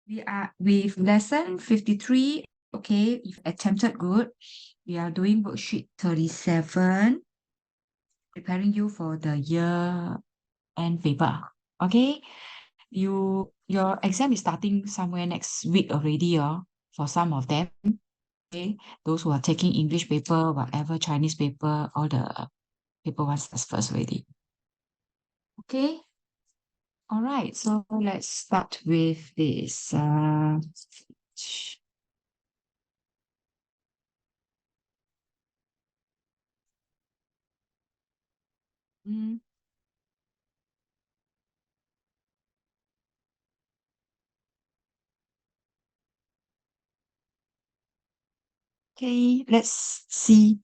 We are with lesson 53. Okay, if attempted good, we are doing worksheet 37, preparing you for the year end paper. Okay, your exam is starting somewhere next week already, for some of them. Okay, those who are taking English paper, whatever, Chinese paper, all the paper ones that's first already. Okay. All right, so let's start with this. Mm, okay, let's see.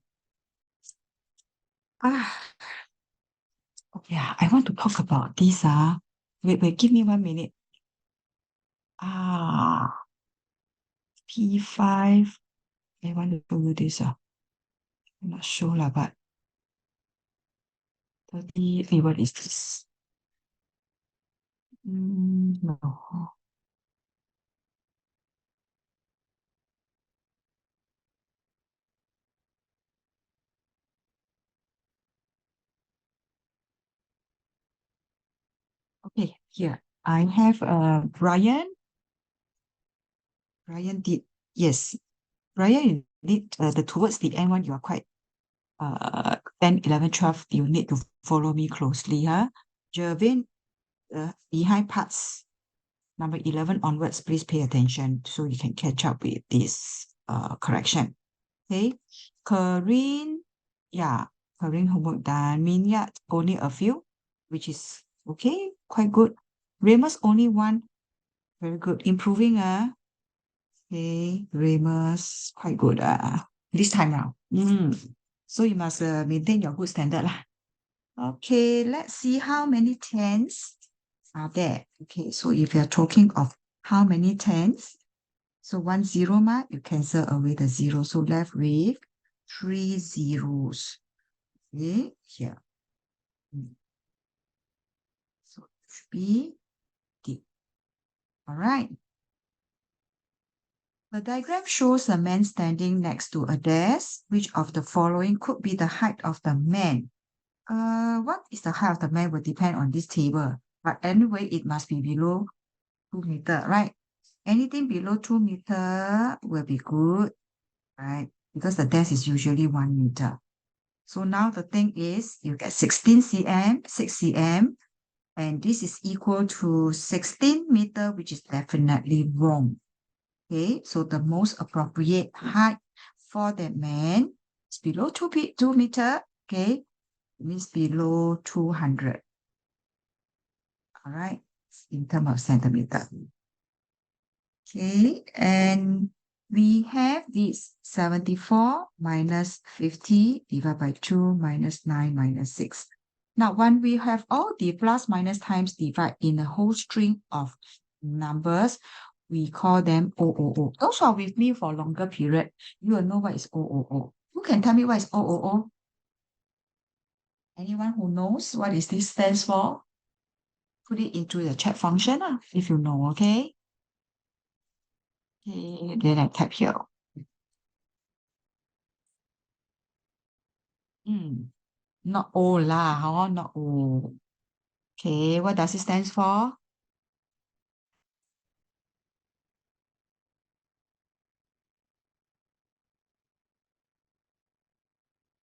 Ah, okay, I want to talk about this. Wait, give me 1 minute. Ah, P5. I want to show you this. I'm not sure, lah, but 30. What is this? No. Okay, here. I have Brian. Brian did, yes. Brian, you did the towards the end one, you are quite 10, 11, 12, you need to follow me closely. Jervin, behind parts number 11 onwards, please pay attention so you can catch up with this correction. Okay. Corinne, yeah, Corinne homework done. Minya, only a few, which is okay, quite good. Remus, only one, very good. Improving, okay, Remus, quite good, this time round. So you must maintain your good standard lah. Okay, let's see how many tens are there. Okay, so if you're talking of how many tens, so 1 0 you cancel away the zero. So left with 3 zeros. Okay, here. So it should be D. All right. The diagram shows a man standing next to a desk. Which of the following could be the height of the man? What is the height of the man will depend on this table. But anyway, it must be below 2 meter, right? Anything below 2 meter will be good, right? Because the desk is usually 1 meter. So now the thing is you get 16 cm, 6 cm, and this is equal to 16 meter, which is definitely wrong. Okay, so the most appropriate height for that man is below 2 meter, okay? It means below 200. All right, in terms of centimeter. Okay, and we have this 74 minus 50 divided by 2 minus 9 minus 6. Now, when we have all the plus minus times divide in a whole string of numbers, we call them OOO. Those who are with me for a longer period, you will know what is OOO. Who can tell me what is OOO? Anyone who knows what is this stands for? Put it into the chat function if you know, okay? Okay, then I type here. Not O lah, not O. Okay, what does it stand for?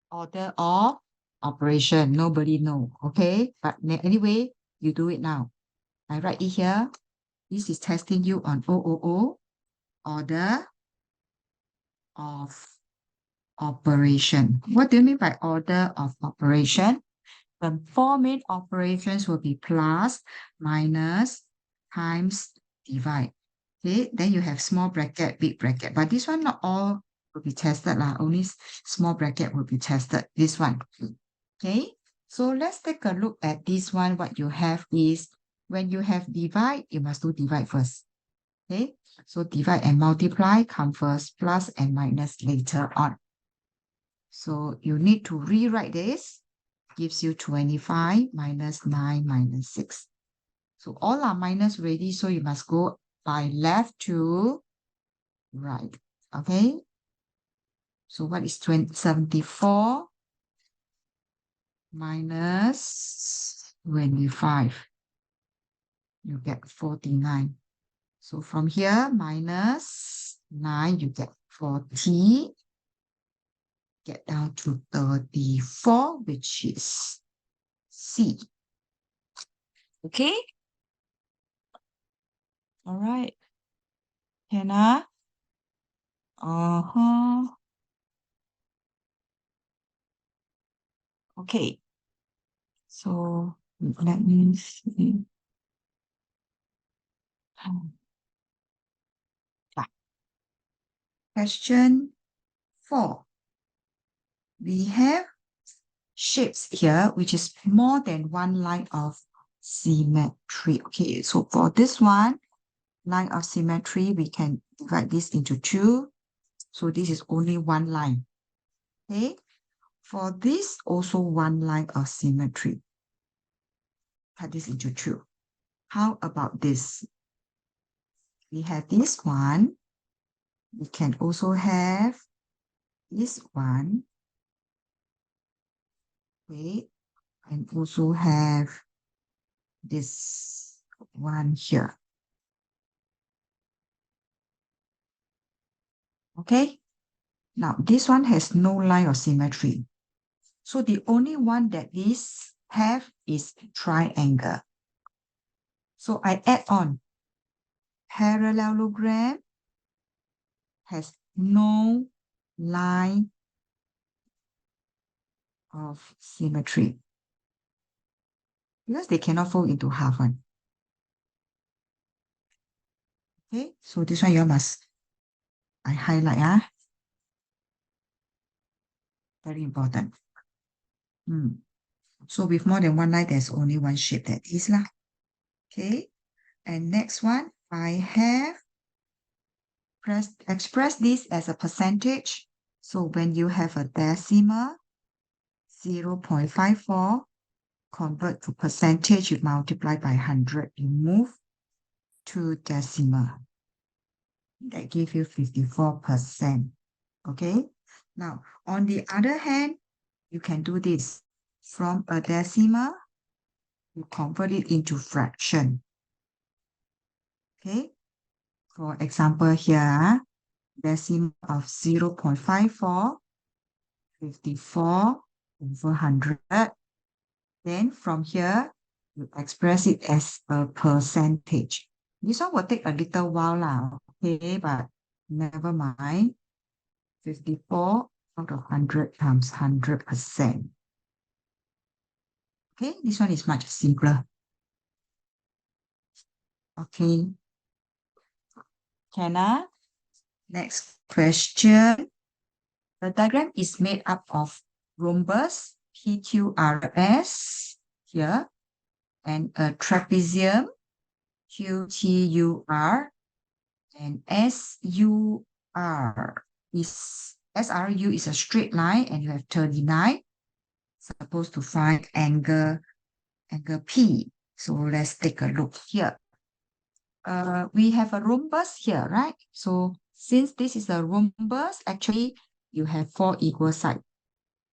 Order of operation. Nobody know, okay? But anyway, you do it now. I write it here. This is testing you on OOO, order of operation. What do you mean by order of operation? The four main operations will be plus, minus, times, divide. Okay, then you have small bracket, big bracket. But this one, not all will be tested lah. Only small bracket will be tested. This one. Okay, so let's take a look at this one. What you have is, when you have divide, you must do divide first. Okay, so divide and multiply come first, plus and minus later on. So you need to rewrite this. Gives you 25 minus 9 minus 6. So all are minus ready, so you must go by left to right. Okay. So what is 74 minus 25? You get 49. So from here, minus 9, you get 40. Get down to 34, which is C. Okay? All right. Hannah? Uh-huh. Okay. So let me see. Question 4. We have shapes here, which is more than one line of symmetry. Okay, so for this one, line of symmetry, we can divide this into 2. So this is only one line. Okay, for this, also one line of symmetry. Cut this into 2. How about this? We have this one. We can also have this one. Okay, and also have this one here. Okay, now this one has no line of symmetry. So the only one that this have is triangle. So I add on parallelogram has no line of symmetry because they cannot fold into half one. Okay, so this one you must, I highlight, very important. So with more than one line, there's only one shape that is lah. Okay, and next one, I have express this as a percentage. So when you have a decimal, 0.54, convert to percentage, you multiply by 100, you move to decimal. That gives you 54%. Okay, now on the other hand, you can do this from a decimal, you convert it into fraction. Okay, for example here, decimal of 0.54, 54 over 100. Then from here, you express it as a percentage. This one will take a little while now, okay, but never mind. 54 out of 100 times 100%. Okay, this one is much simpler. Okay. Kenna, next question. The diagram is made up of rhombus, PQRS here, and a trapezium, QTUR, and SUR. SRU is a straight line, and you have 39. Supposed to find angle P. So let's take a look here. We have a rhombus here, right? So since this is a rhombus, actually you have 4 equal sides.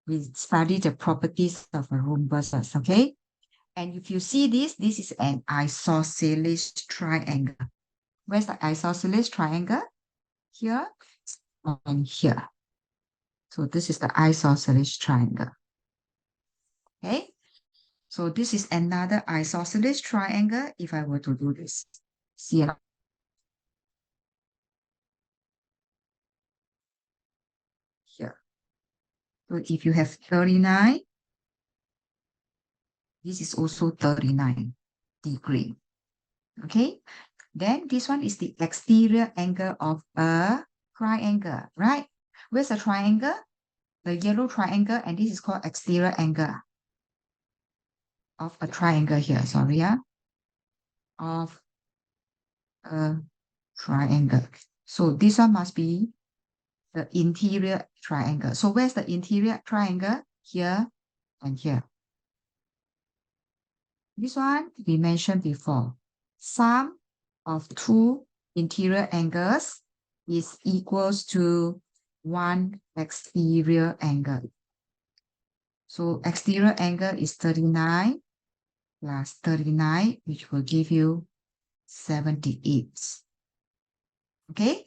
We study the properties of a rhombus, okay? And if you see this, this is an isosceles triangle. Where's the isosceles triangle? Here and here. So this is the isosceles triangle. Okay? So this is another isosceles triangle if I were to do this. See it? Here. So if you have 39, this is also 39 degree. Okay? Then this one is the exterior angle of a triangle, right? Where's the triangle? The yellow triangle, and this is called exterior angle of a triangle here, sorry, of a triangle. So this one must be the interior triangle. So where's the interior triangle? Here and here. This one we mentioned before. Sum of 2 interior angles is equals to 1 exterior angle. So exterior angle is 39 plus 39, which will give you 78. Okay?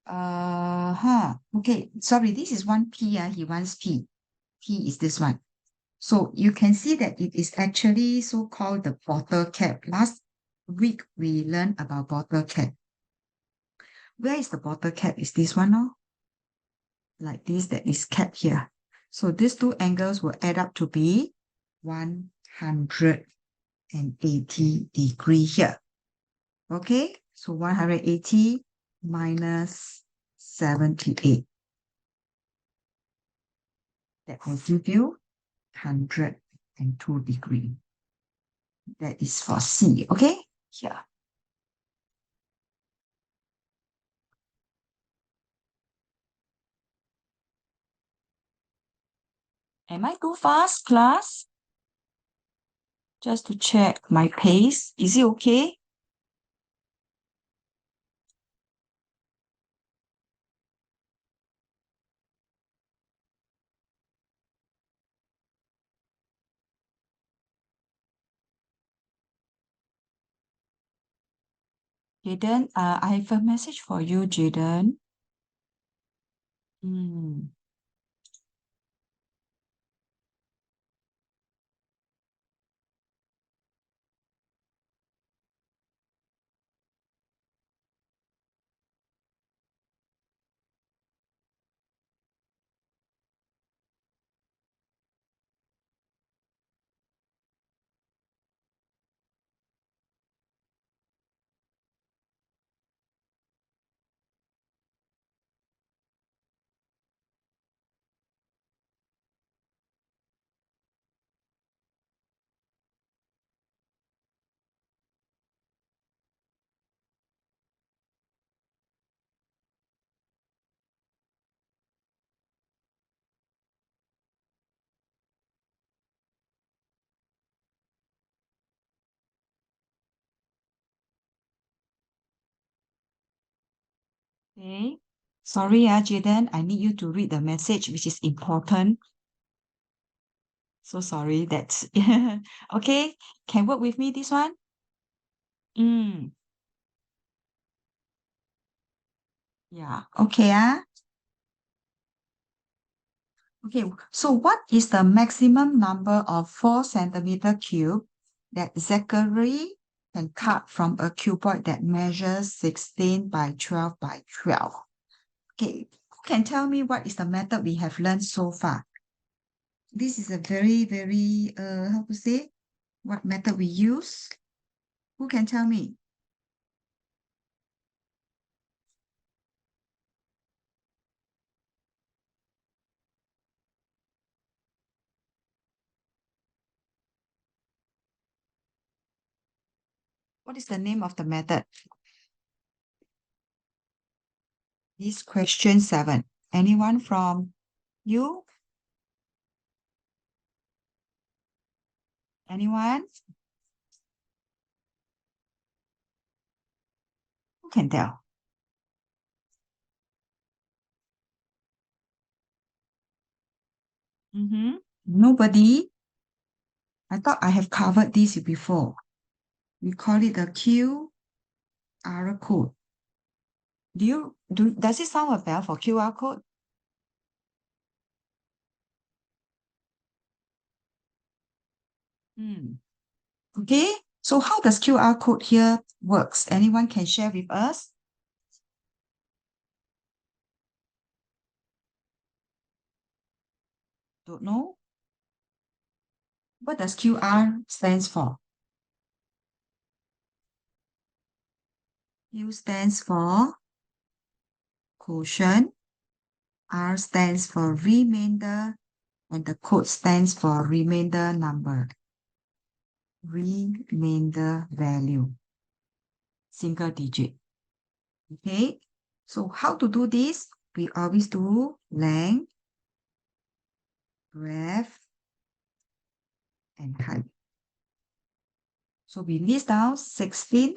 Okay, sorry, this is 1P, he wants P. P is this one. So you can see that it is actually so-called the bottle cap. Last week, we learned about bottle cap. Where is the bottle cap? Is this one, no? Like this, that is cap here. So these two angles will add up to be 180 degree here. Okay, so 180 minus 78. That will give you 102 degree. That is for C, okay? Here. Am I too fast, class? Just to check my pace. Is it okay? Jaden, I have a message for you, Jaden. Okay. Sorry, Jaden, I need you to read the message, which is important. So sorry, that's okay. Can work with me this one? Yeah, okay. Okay, so what is the maximum number of 4 centimeter cube that Zachary can cut from a cuboid that measures 16 by 12 by 12? Okay, who can tell me what is the method we have learned so far? This is a very, very, how to say, what method we use? Who can tell me? What is the name of the method? This question 7. Anyone from you? Anyone? Who can tell? Nobody? I thought I have covered this before. We call it the QR code. Does it sound a bell for QR code? Okay, so how does QR code here works? Anyone can share with us? Don't know? What does QR stands for? Q stands for quotient, R stands for remainder, and the code stands for remainder number. Remainder value. Single digit. Okay, so how to do this? We always do length, breadth, and height. So we list down 16